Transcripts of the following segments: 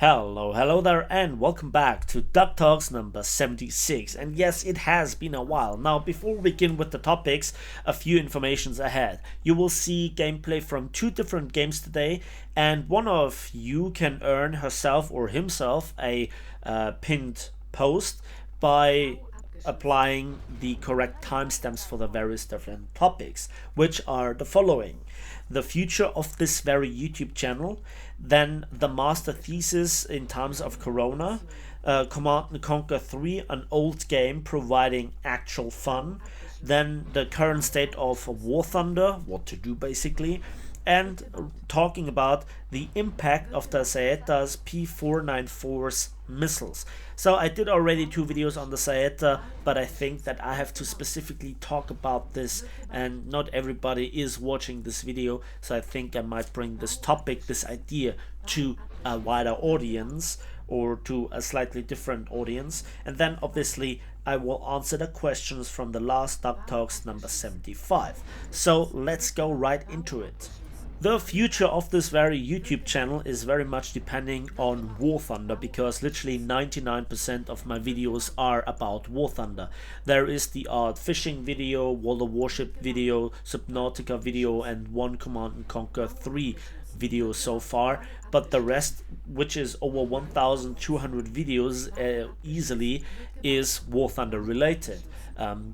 Hello there, and welcome back to Duck Talks number 76. And yes, it has been a while. Now, before we begin with the topics, a few informations ahead. You will see gameplay from two different games today, and one of you can earn herself or himself a pinned post by applying the correct timestamps for the various different topics, which are the following: the future of this very YouTube channel, then the master thesis in times of Corona, Command and Conquer 3, an old game providing actual fun, then the current state of War Thunder, what to do basically, and talking about the impact of the Saetta's P494's missiles. So I did already two videos on the Saetta, but I think that I have to specifically talk about this, and not everybody is watching this video, so I think I might bring this topic, this idea, to a wider audience, or to a slightly different audience. And then obviously I will answer the questions from the last Duck Talks number 75. So let's go right into it. The future of this very YouTube channel is very much depending on War Thunder, because literally 99% of my videos are about War Thunder. There is the art fishing video, World of Warship video, Subnautica video, and one Command and Conquer 3 video so far, but the rest, which is over 1,200 videos easily, is War Thunder related.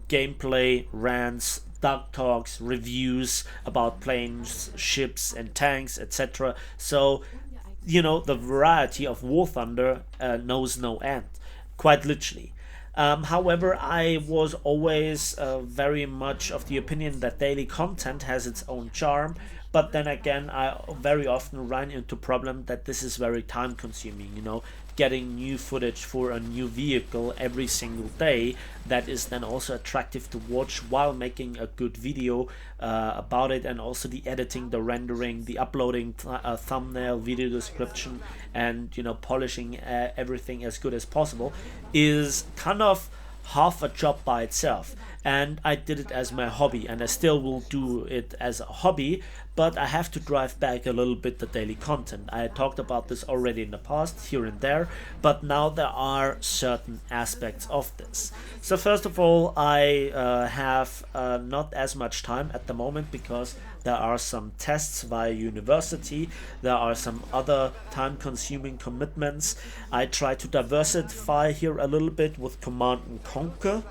Gameplay, rants, Duck Talks, reviews about planes, ships and tanks, etc. So, you know, the variety of War Thunder knows no end, quite literally. However, I was always very much of the opinion that daily content has its own charm, but then again, I very often run into problem that this is very time consuming, you know, getting new footage for a new vehicle every single day that is then also attractive to watch while making a good video about it, and also the editing, the rendering, the uploading thumbnail, video description, and, you know, polishing everything as good as possible is kind of half a job by itself. And I did it as my hobby, and I still will do it as a hobby, but I have to drive back a little bit the daily content. I talked about this already in the past, here and there, but now there are certain aspects of this. So first of all, I have not as much time at the moment, because there are some tests via university, there are some other time-consuming commitments. I try to diversify here a little bit with Command and Conquer,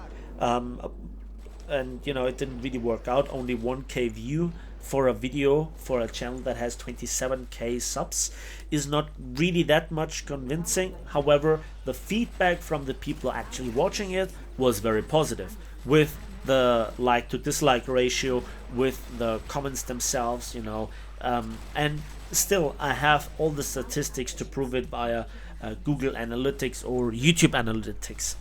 and you know, it didn't really work out. Only 1k view for a video for a channel that has 27k subs is not really that much convincing. However, the feedback from the people actually watching it was very positive, with the like to dislike ratio, with the comments themselves, you know, and still I have all the statistics to prove it via Google Analytics or YouTube Analytics.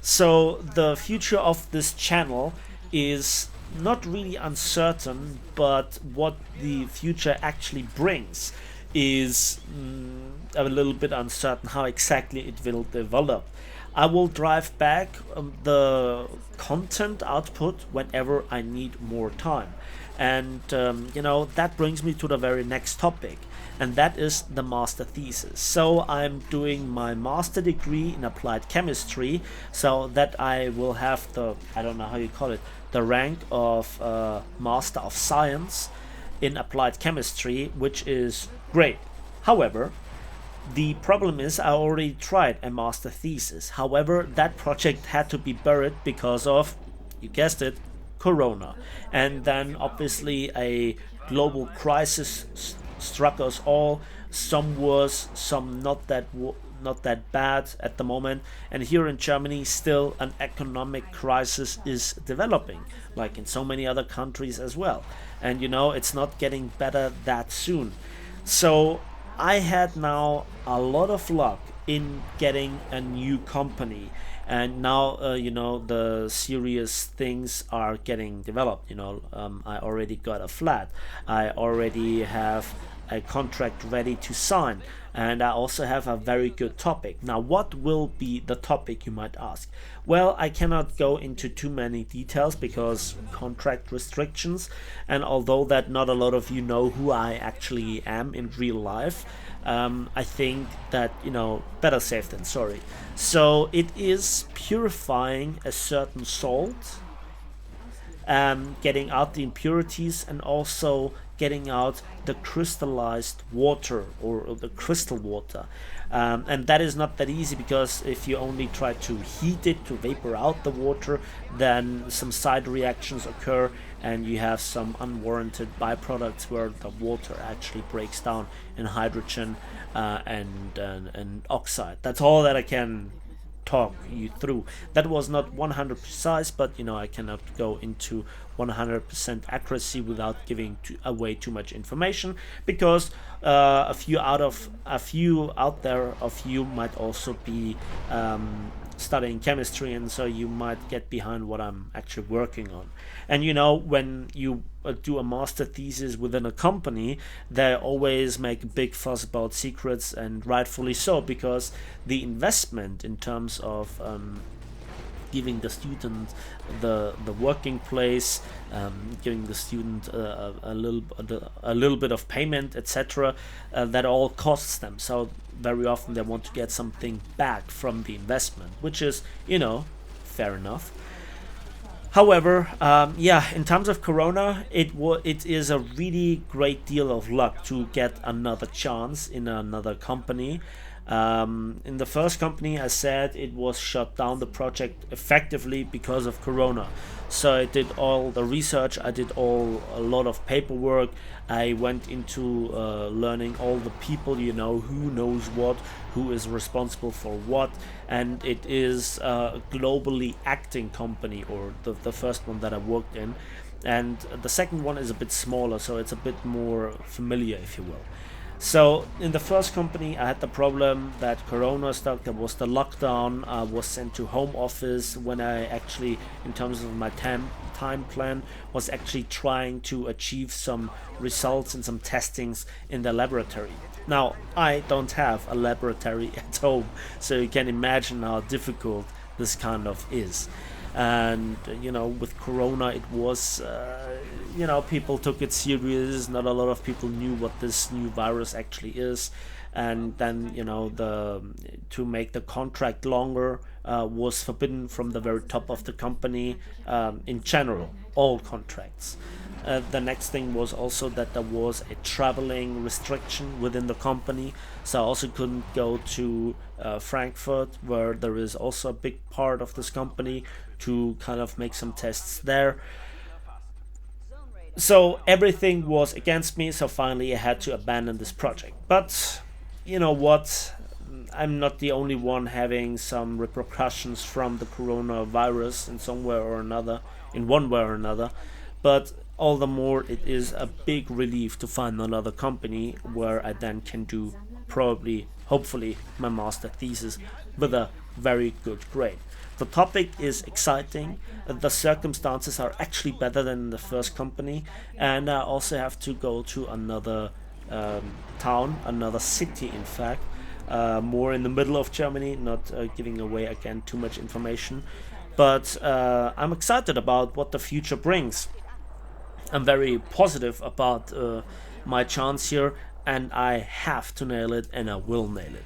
So the future of this channel is not really uncertain, but what the future actually brings is a little bit uncertain how exactly it will develop. I will drive back the content output whenever I need more time. And you know, that brings me to the very next topic, and that is the master thesis. So I'm doing my master degree in applied chemistry, so that I will have the, I don't know how you call it, the rank of Master of Science in applied chemistry, which is great. However, the problem is I already tried a master thesis. However, that project had to be buried because of, you guessed it, Corona. And then obviously a global crisis struck us all, some worse, some not that bad at the moment. And here in Germany, still an economic crisis is developing, like in so many other countries as well. And you know, it's not getting better that soon. So I had now a lot of luck in getting a new company, and now you know, the serious things are getting developed. You know, I already got a flat, I already have a contract ready to sign, and I also have a very good topic. Now, what will be the topic, you might ask? Well, I cannot go into too many details because contract restrictions, and although that not a lot of you know who I actually am in real life, I think that, better safe than sorry. So it is purifying a certain salt, getting out the impurities, and also getting out the crystallized water, or the crystal water. And that is not that easy, because if you only try to heat it to vapor out the water, then some side reactions occur and you have some unwarranted byproducts where the water actually breaks down in hydrogen and oxide. That's all that I can talk you through. That was not 100 precise, but I cannot go into 100% accuracy without giving away too much information, because a few out there of you might also be studying chemistry, and so you might get behind what I'm actually working on. And when you do a master thesis within a company, they always make a big fuss about secrets, and rightfully so, because the investment in terms of giving the student the working place, giving the student a little bit of payment, etc., that all costs them. So very often they want to get something back from the investment, which is fair enough. However, in terms of Corona, it is a really great deal of luck to get another chance in another company. In the first company, I said it was shut down, the project, effectively because of Corona. So I did all the research, I did a lot of paperwork, I went into learning all the people, who knows what, who is responsible for what, and it is a globally acting company, or the first one that I worked in. And the second one is a bit smaller, so it's a bit more familiar, if you will. So in the first company, I had the problem that Corona stuck. There was the lockdown. I was sent to home office when I actually, in terms of my time plan, was actually trying to achieve some results and some testings in the laboratory. Now, I don't have a laboratory at home, so you can imagine how difficult this kind of is. And with Corona, it was people took it serious. Not a lot of people knew what this new virus actually is, and then to make the contract longer was forbidden from the very top of the company, in general, all contracts. The next thing was also that there was a traveling restriction within the company, so I also couldn't go to Frankfurt, where there is also a big part of this company, to kind of make some tests there. So everything was against me, so finally I had to abandon this project. But you know what? I'm not the only one having some repercussions from the coronavirus in some way or another, in one way or another. But all the more, it is a big relief to find another company where I then can do, probably, hopefully, my master thesis with a very good grade. The topic is exciting, the circumstances are actually better than in the first company, and I also have to go to another town, another city in fact, more in the middle of Germany, not giving away again too much information. But I'm excited about what the future brings. I'm very positive about my chance here, and I have to nail it, and I will nail it.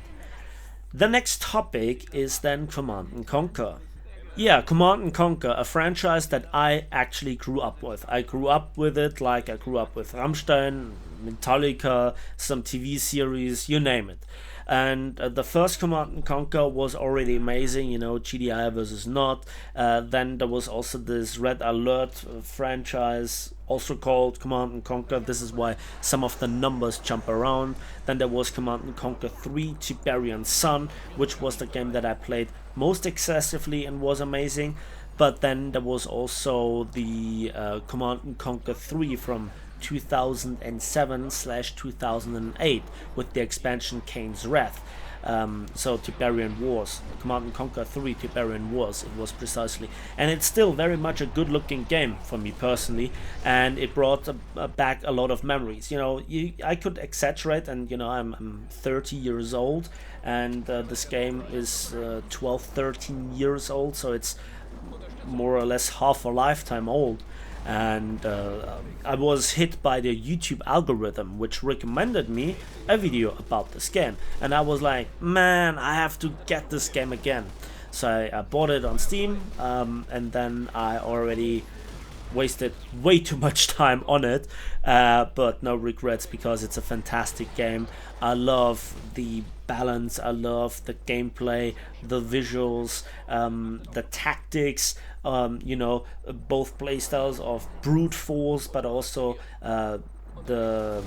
The next topic is then Command and Conquer. Yeah, Command and Conquer, a franchise that I actually grew up with. I grew up with it like I grew up with Rammstein, Metallica, some TV series, you name it. And the first Command and Conquer was already amazing, GDI versus not. Then there was also this Red Alert franchise, also called Command and Conquer. This is why some of the numbers jump around. Then there was Command and Conquer 3 Tiberian Sun, which was the game that I played most excessively and was amazing. But then there was also the Command and Conquer 3 from 2007/2008 with the expansion Kane's Wrath. So Tiberian Wars, Command and Conquer 3 Tiberian Wars, it was precisely. And it's still very much a good looking game for me personally, and it brought back a lot of memories. You know, I could exaggerate, and you know, I'm 30 years old, and this game is 12, 13 years old, so it's more or less half a lifetime old. And I was hit by the YouTube algorithm, which recommended me a video about this game, and I was like, man, I have to get this game again. So I bought it on Steam, and then I already wasted way too much time on it, but no regrets, because it's a fantastic game. I love the balance, I love the gameplay, the visuals, the tactics, you know, both playstyles of brute force, but also the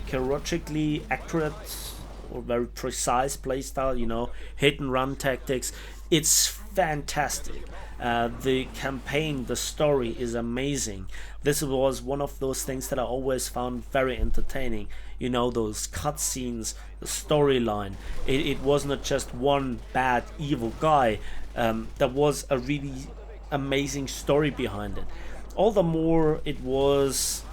chirurgically accurate or very precise playstyle, you know, hit and run tactics. It's fantastic. The campaign, the story is amazing. This was one of those things that I always found very entertaining. You know, those cutscenes, the storyline. It was not just one bad, evil guy. There was a really amazing story behind it. All the more it was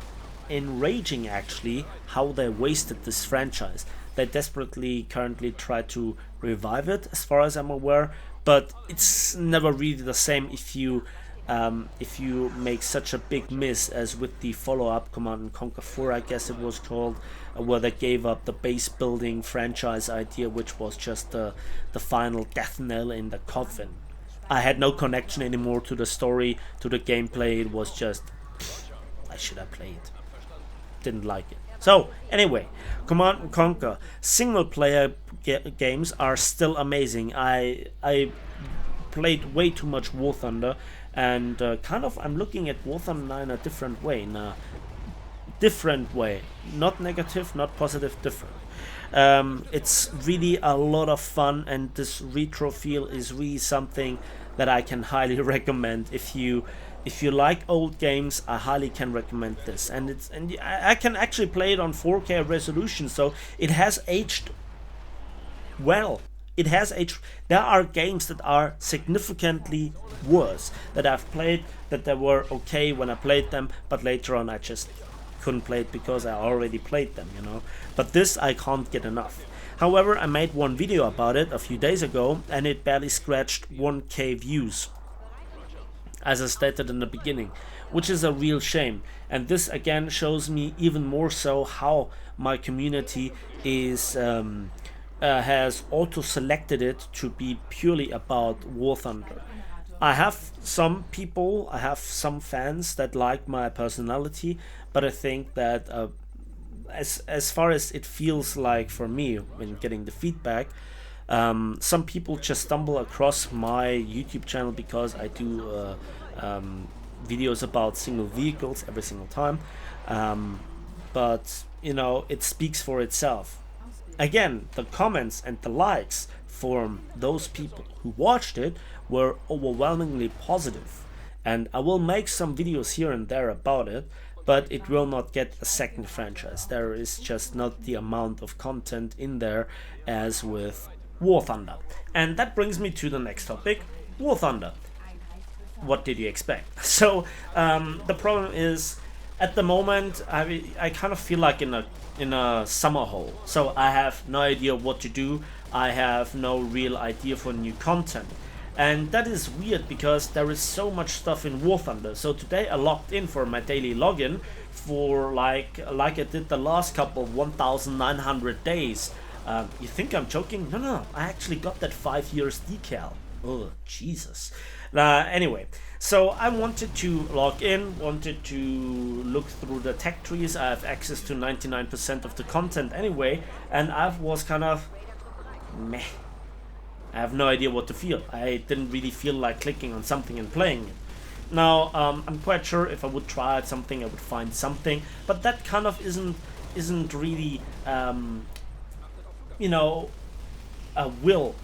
enraging, actually, how they wasted this franchise. They desperately currently try to revive it, as far as I'm aware, but it's never really the same if you make such a big miss as with the follow-up Command and Conquer 4, I guess it was called, where they gave up the base building franchise idea, which was just the final death nail in the coffin. I had no connection anymore to the story, to the gameplay. It was just, why should I play it? Didn't like it. So anyway, Command and Conquer single player games are still amazing. I played way too much War Thunder, and kind of I'm looking at War Thunder 9 in a different way. Not negative, not positive, different. It's really a lot of fun, and this retro feel is really something that I can highly recommend. If you like old games, I highly can recommend this. And I can actually play it on 4K resolution, so it has aged well. It has aged. There are games that are significantly worse that I've played, that they were okay when I played them, but later on I just couldn't play it because I already played them, you know. But this I can't get enough. However, I made one video about it a few days ago, and it barely scratched 1K views, as I stated in the beginning, which is a real shame. And this again shows me even more so how my community is has auto-selected it to be purely about War Thunder. I have some people, I have some fans that like my personality, but I think that as far as it feels like for me when getting the feedback, some people just stumble across my YouTube channel because I do videos about single vehicles every single time, but you know, it speaks for itself. Again, the comments and the likes from those people who watched it were overwhelmingly positive, and I will make some videos here and there about it, but it will not get a second franchise. There is just not the amount of content in there as with War Thunder. And that brings me to the next topic, War Thunder. What did you expect? So the problem is, at the moment I kind of feel like in a summer hole. So I have no idea what to do. I have no real idea for new content. And that is weird because there is so much stuff in War Thunder. So today I logged in for my daily login for like I did the last couple of 1900 days. You think I'm joking? No, I actually got that 5 years decal. Oh, Jesus. Anyway, so I wanted to log in, wanted to look through the tech trees. I have access to 99% of the content anyway, and I was kind of meh. I have no idea what to feel. I didn't really feel like clicking on something and playing it. Now, I'm quite sure if I would try out something, I would find something, but that kind of isn't really, you know, a will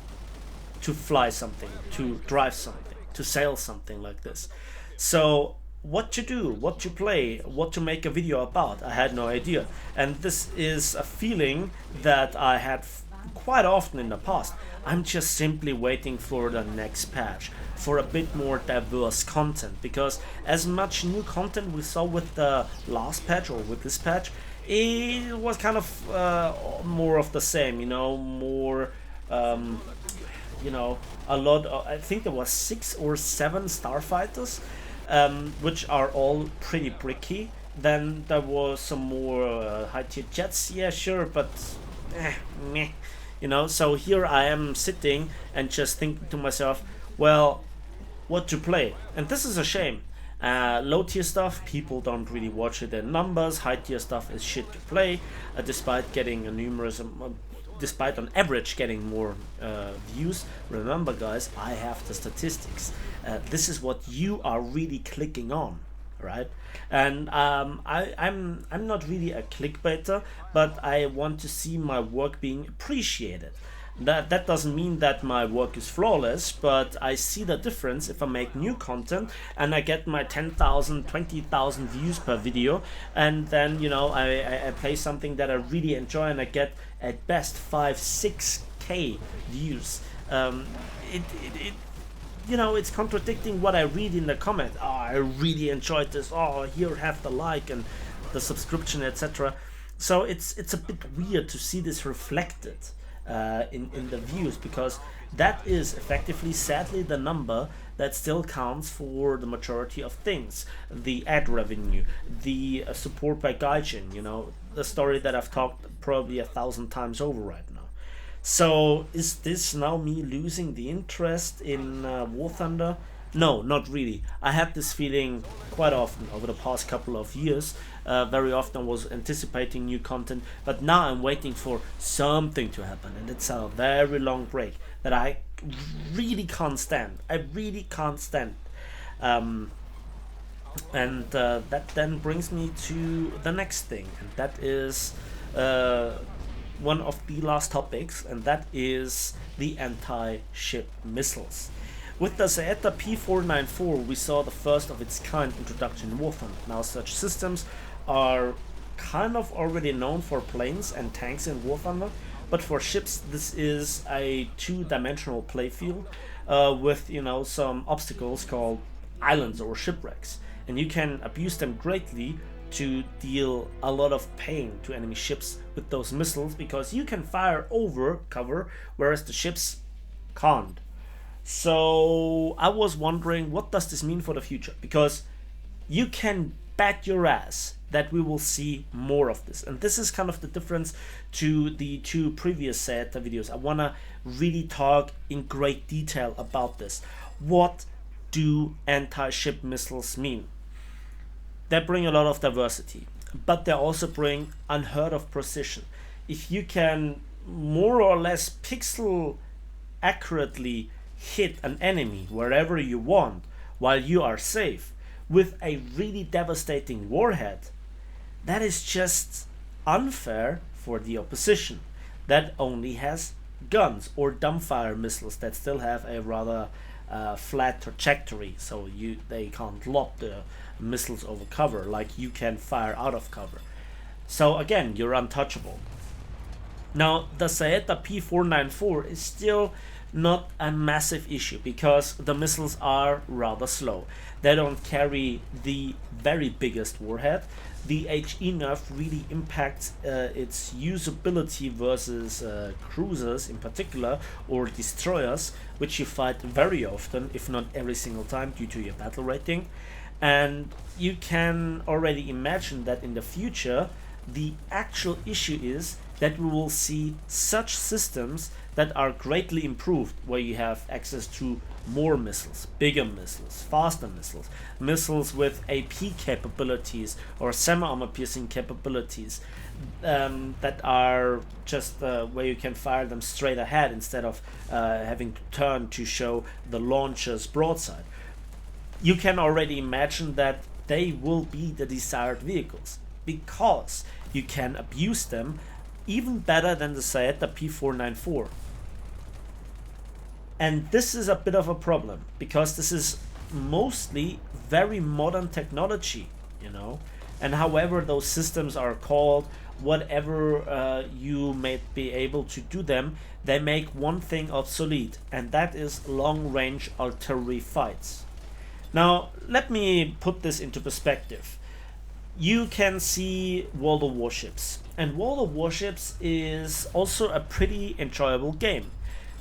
to fly something, to drive something, to sail something like this. So what to do, what to play, what to make a video about, I had no idea. And this is a feeling that I had quite often in the past. I'm just simply waiting for the next patch, for a bit more diverse content, because as much new content we saw with the last patch or with this patch, it was kind of more of the same, more a lot of, I think there was 6 or 7 starfighters, which are all pretty bricky. Then there was some more high tier jets, yeah sure, but meh. So here I am sitting and just thinking to myself, well, what to play? And this is a shame. Low tier stuff, people don't really watch it in numbers. High tier stuff is shit to play, despite getting a numerous, despite on average getting more views. Remember, guys, I have the statistics. This is what you are really clicking on, right? And I'm not really a clickbaiter, but I want to see my work being appreciated. That doesn't mean that my work is flawless, but I see the difference if I make new content and I get my 10,000, 20,000 views per video, and then I play something that I really enjoy and I get at best 5, 6k views. It's contradicting what I read in the comment. Oh, I really enjoyed this. Oh, here have the like and the subscription, etc. So it's a bit weird to see this reflected in the views, because that is effectively, sadly, the number that still counts for the majority of things. The ad revenue, the support by Gaijin, the story that I've talked probably 1,000 times over right now. So is this now me losing the interest in War Thunder? No, not really. I had this feeling quite often over the past couple of years. Very often I was anticipating new content, but now I'm waiting for something to happen, and it's a very long break that I really can't stand. I really can't stand. And that then brings me to the next thing, and that is one of the last topics, and that is the anti-ship missiles. With the Saeta P494, we saw the first of its kind introduction in War Thunder. Now, such systems are kind of already known for planes and tanks in War Thunder, but for ships, this is a two-dimensional playfield with some obstacles called islands or shipwrecks, and you can abuse them greatly to deal a lot of pain to enemy ships with those missiles, because you can fire over cover, whereas the ships can't. So I was wondering, what does this mean for the future? Because you can bet your ass that we will see more of this. And this is kind of the difference to the two previous SATA videos. I want to really talk in great detail about this. What do anti-ship missiles mean? They bring a lot of diversity, but they also bring unheard of precision. If you can more or less pixel accurately hit an enemy wherever you want while you are safe with a really devastating warhead, that is just unfair for the opposition that only has guns or dumbfire missiles that still have a rather flat trajectory, so they can't lob the missiles over cover like you can fire out of cover. So again, you're untouchable. Now, the Saeta P494 is still not a massive issue because the missiles are rather slow. They don't carry the very biggest warhead. The HE nerf really impacts its usability versus cruisers in particular, or destroyers, which you fight very often, if not every single time, due to your battle rating. And you can already imagine that in the future, the actual issue is that we will see such systems that are greatly improved, where you have access to more missiles, bigger missiles, faster missiles, missiles with AP capabilities or semi-armor piercing capabilities that are just where you can fire them straight ahead instead of having to turn to show the launcher's broadside. You can already imagine that they will be the desired vehicles because you can abuse them even better than the Saeta P494. And this is a bit of a problem because this is mostly very modern technology, and however those systems are called whatever you may be able to do them, they make one thing obsolete, and that is long-range artillery fights. Now, let me put this into perspective. You can see World of Warships, and World of Warships is also a pretty enjoyable game.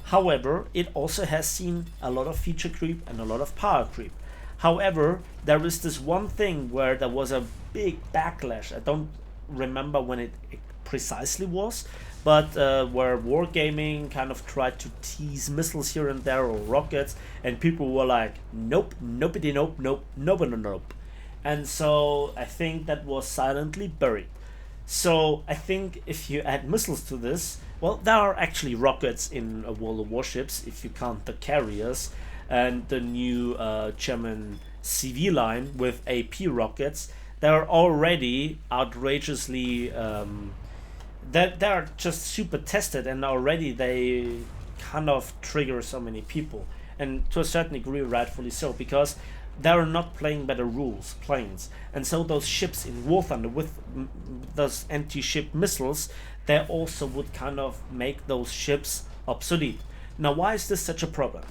However, it also has seen a lot of feature creep and a lot of power creep. However, there is this one thing where there was a big backlash. I don't remember when it precisely was, but where Wargaming kind of tried to tease missiles here and there or rockets, and people were like, nope, nopey, nope, nope, nope, no, nope. And so I think that was silently buried. So I think if you add missiles to this, well, there are actually rockets in World of Warships, if you count the carriers, and the new German CV line with AP rockets. They're already outrageously they're just super tested, and already they kind of trigger so many people, and to a certain degree rightfully so, because they're not playing by the rules planes, and so those ships in War Thunder with those anti-ship missiles, they also would kind of make those ships obsolete. Now, why is this such a problem?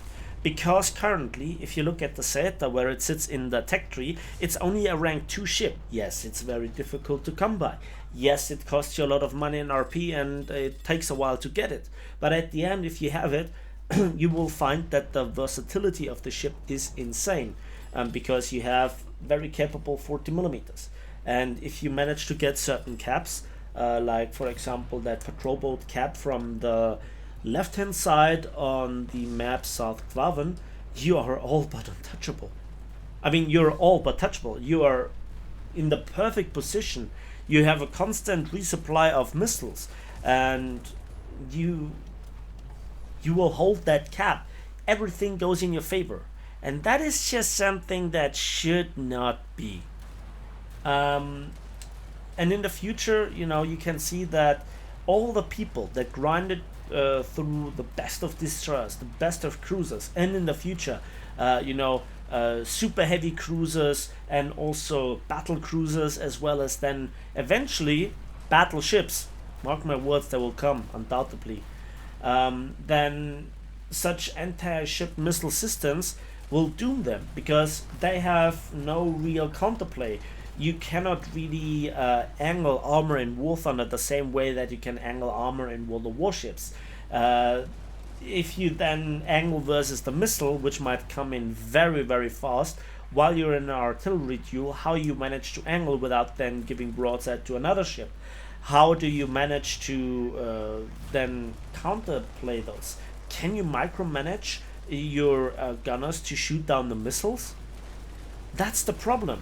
Because currently, if you look at the Zeta where it sits in the tech tree, it's only a rank 2 ship. Yes, it's very difficult to come by. Yes, it costs you a lot of money in RP, and it takes a while to get it. But at the end, if you have it, you will find that the versatility of the ship is insane, because you have very capable 40 millimeters. And if you manage to get certain caps, like for example that patrol boat cap from the left hand side on the map South Klavan, you are all but untouchable. I mean, you're all but touchable. You are in the perfect position. You have a constant resupply of missiles, and you will hold that cap. Everything goes in your favor, and that is just something that should not be. And in the future, you can see that all the people that grinded through the best of destroyers, the best of cruisers, and in the future, super heavy cruisers and also battle cruisers, as well as then eventually battleships. Mark my words, they will come undoubtedly. Then such anti-ship missile systems will doom them, because they have no real counterplay. You cannot really angle armor in War Thunder the same way that you can angle armor in World of Warships. If you then angle versus the missile, which might come in very, very fast, while you're in an artillery duel, how you manage to angle without then giving broadside to another ship? How do you manage to then counterplay those? Can you micromanage your gunners to shoot down the missiles? That's the problem.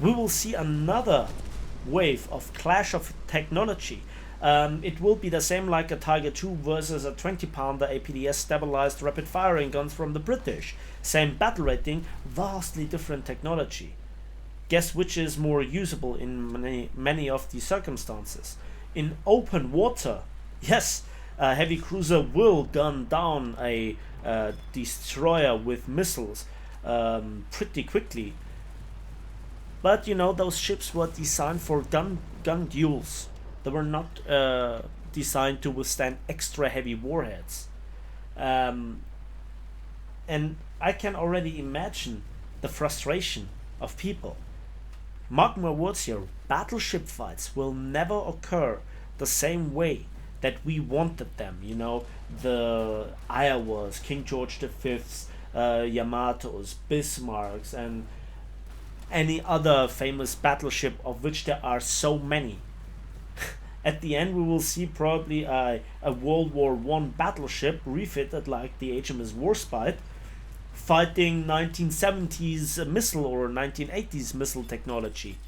We will see another wave of clash of technology. It will be the same like a Tiger II versus a 20-pounder APDS stabilized rapid firing guns from the British. Same battle rating, vastly different technology. Guess which is more usable in many of these circumstances? In open water, yes, a heavy cruiser will gun down a destroyer with missiles pretty quickly. But those ships were designed for gun duels. They were not designed to withstand extra heavy warheads. And I can already imagine the frustration of people. Mark my words here, battleship fights will never occur the same way that we wanted them. The Iowas, King George V's, Yamatos, Bismarcks, and any other famous battleship, of which there are so many. At the end, we will see probably a World War I battleship refitted like the HMS Warspite, fighting 1970s missile or 1980s missile technology.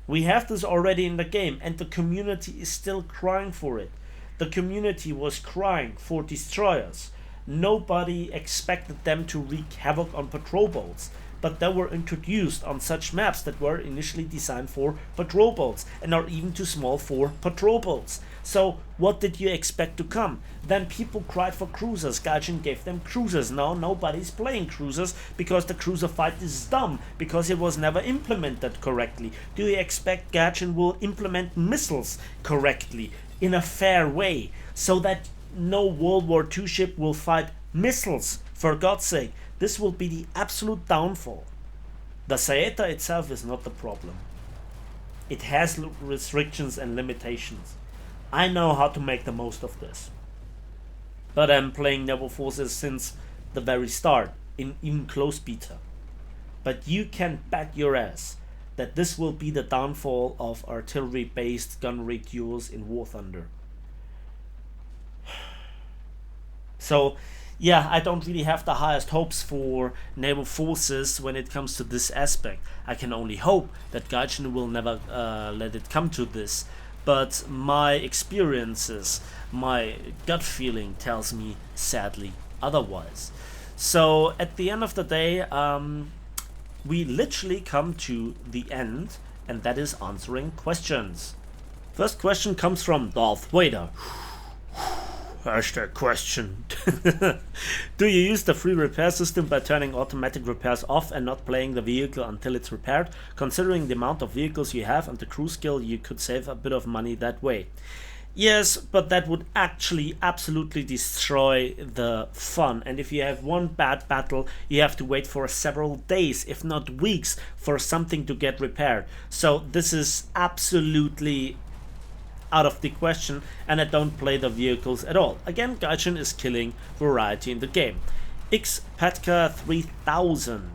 We have this already in the game, and the community is still crying for it. The community was crying for destroyers. Nobody expected them to wreak havoc on patrol boats, but they were introduced on such maps that were initially designed for patrol boats and are even too small for patrol boats. So what did you expect to come? Then people cried for cruisers. Gaijin gave them cruisers. Now nobody's playing cruisers because the cruiser fight is dumb, because it was never implemented correctly. Do you expect Gaijin will implement missiles correctly in a fair way so that no World War II ship will fight missiles? For God's sake, this will be the absolute downfall. The Saeta itself is not the problem. It has restrictions and limitations. I know how to make the most of this. But I'm playing Naval Forces since the very start, in even close beta. But you can bet your ass that this will be the downfall of artillery-based gunnery duels in War Thunder. So, yeah, I don't really have the highest hopes for Naval Forces when it comes to this aspect. I can only hope that Gaijin will never let it come to this. But my experiences, my gut feeling tells me sadly otherwise. So at the end of the day, we literally come to the end, and that is answering questions. First question comes from Darth Vader. Hashtag question. Do you use the free repair system by turning automatic repairs off and not playing the vehicle until it's repaired? Considering the amount of vehicles you have and the crew skill, you could save a bit of money that way. Yes, but that would actually absolutely destroy the fun. And if you have one bad battle, you have to wait for several days, if not weeks, for something to get repaired. So this is absolutely out of the question, and I don't play the vehicles at all. Again, Gaijin is killing variety in the game. Xpatka 3000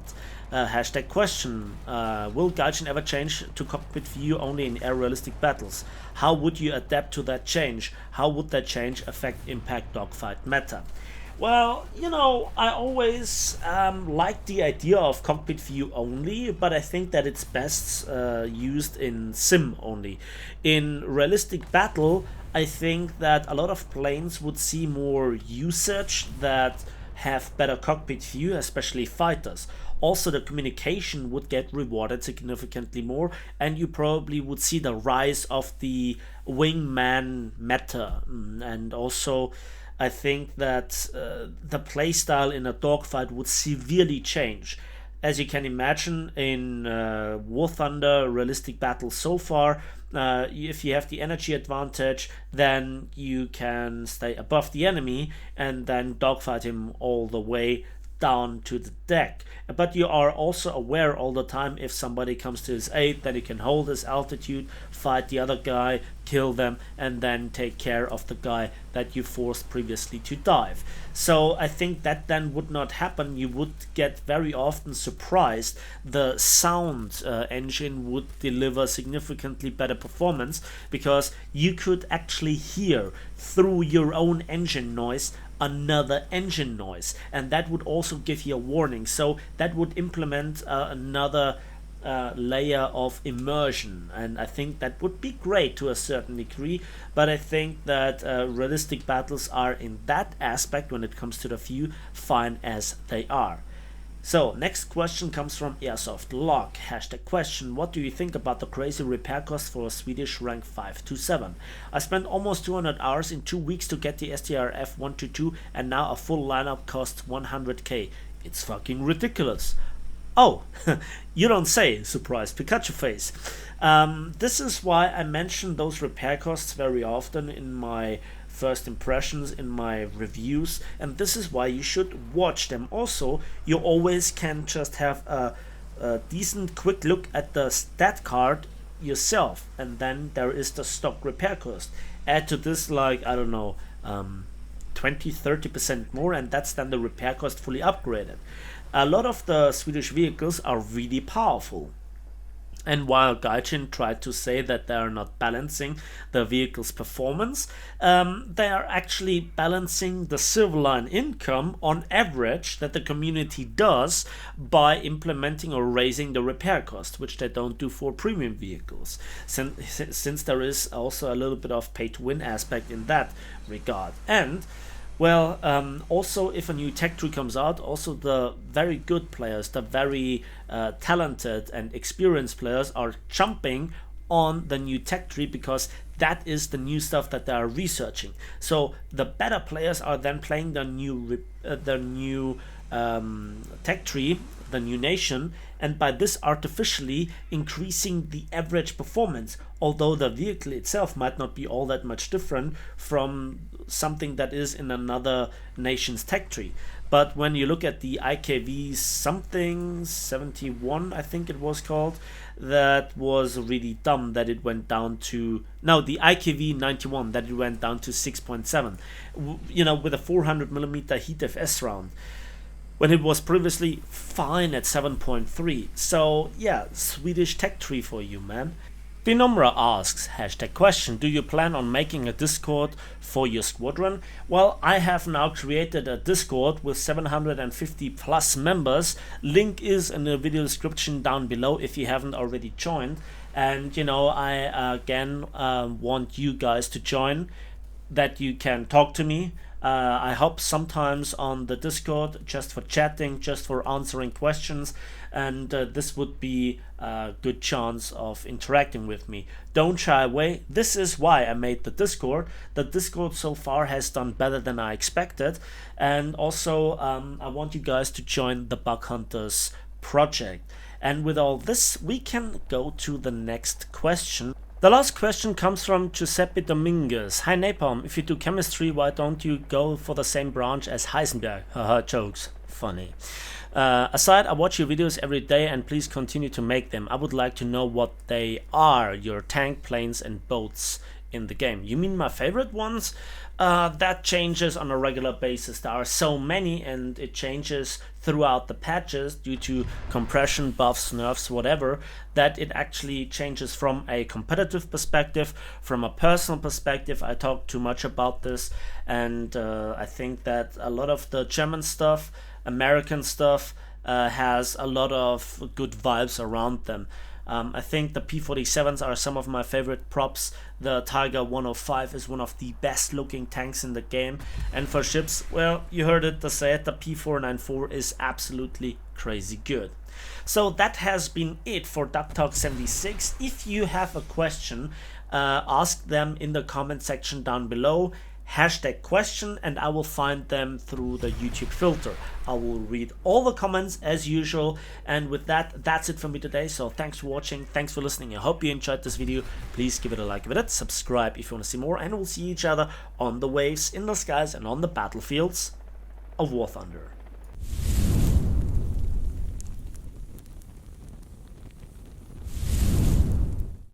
hashtag question. Will Gaijin ever change to cockpit view only in air realistic battles? How would you adapt to that change? How would that change affect impact dogfight meta? Well, you know, I always like the idea of cockpit view only, but I think that it's best used in sim only. In realistic battle, I think that a lot of planes would see more usage that have better cockpit view, especially fighters. Also, the communication would get rewarded significantly more, and you probably would see the rise of the wingman meta, and also I think that the playstyle in a dogfight would severely change. As you can imagine, in War Thunder realistic battles so far, if you have the energy advantage, then you can stay above the enemy and then dogfight him all the way down to the deck. But you are also aware all the time if somebody comes to his aid, that he can hold his altitude, fight the other guy, kill them, and then take care of the guy that you forced previously to dive. So I think that then would not happen. You would get very often surprised. The sound engine would deliver significantly better performance, because you could actually hear through your own engine noise another engine noise, and that would also give you a warning. So that would implement another layer of immersion, and I think that would be great to a certain degree. But I think that realistic battles are, in that aspect, when it comes to the view, fine as they are. So next question comes from Airsoft Log. Hashtag question. What do you think about the crazy repair cost for a Swedish rank 527? I spent almost 200 hours in 2 weeks to get the STRF 122, and now a full lineup costs 100k. It's fucking ridiculous. Oh, you don't say, surprised Pikachu face. This is why I mention those repair costs very often in my first impressions, in my reviews, and this is why you should watch them. Also, you always can just have a decent quick look at the stat card yourself, and then there is the stock repair cost. Add to this, like, I don't know, 20-30% more, and that's then the repair cost fully upgraded. A lot of the Swedish vehicles are really powerful. And while Gaijin tried to say that they are not balancing the vehicle's performance, they are actually balancing the silver line income on average that the community does by implementing or raising the repair cost, which they don't do for premium vehicles, since there is also a little bit of pay to win aspect in that regard. And Well, also if a new tech tree comes out, also the very good players, the very talented and experienced players are jumping on the new tech tree because that is the new stuff that they are researching. So the better players are then playing the new tech tree, the new nation, and by this artificially increasing the average performance, although the vehicle itself might not be all that much different from something that is in another nation's tech tree. But when you look at the IKV something 71, I think it was called, that was really dumb that it went down to, no, the IKV 91, that it went down to 6.7, you know, with a 400mm heat FS round, when it was previously fine at 7.3. So yeah, Swedish tech tree for you, man. Phenomra asks, #question, do you plan on making a Discord for your squadron? Well, I have now created a Discord with 750 plus members. Link is in the video description down below if you haven't already joined. And you know, I again want you guys to join, that you can talk to me. I hop sometimes on the Discord just for chatting, just for answering questions, and this would be a good chance of interacting with me. Don't shy away. This is why I made the Discord. The Discord so far has done better than I expected, and also I want you guys to join the Bug Hunters project. And with all this, we can go to the next question. The last question comes from Giuseppe Dominguez. Hi Napalm, if you do chemistry, why don't you go for the same branch as Heisenberg? Haha, jokes. Funny. Aside, I watch your videos every day and please continue to make them. I would like to know what they are, your tank, planes and boats in the game. You mean my favorite ones? That changes on a regular basis. There are so many and it changes throughout the patches due to compression, buffs, nerfs, whatever, that it actually changes from a competitive perspective, from a personal perspective. I talk too much about this, and I think that a lot of the German stuff, American stuff, has a lot of good vibes around them. I think the P-47s are some of my favorite props. The Tiger 105 is one of the best looking tanks in the game. And for ships, well, you heard it, the P-494 is absolutely crazy good. So that has been it for Duck Talk 76. If you have a question, ask them in the comment section down below. #question, and I will find them through the YouTube filter. I will read all the comments as usual, and with that, that's it for me today. So thanks for watching, thanks for listening. I hope you enjoyed this video. Please give it a like, give it a subscribe if you want to see more, and we'll see each other on the waves, in the skies, and on the battlefields of War Thunder.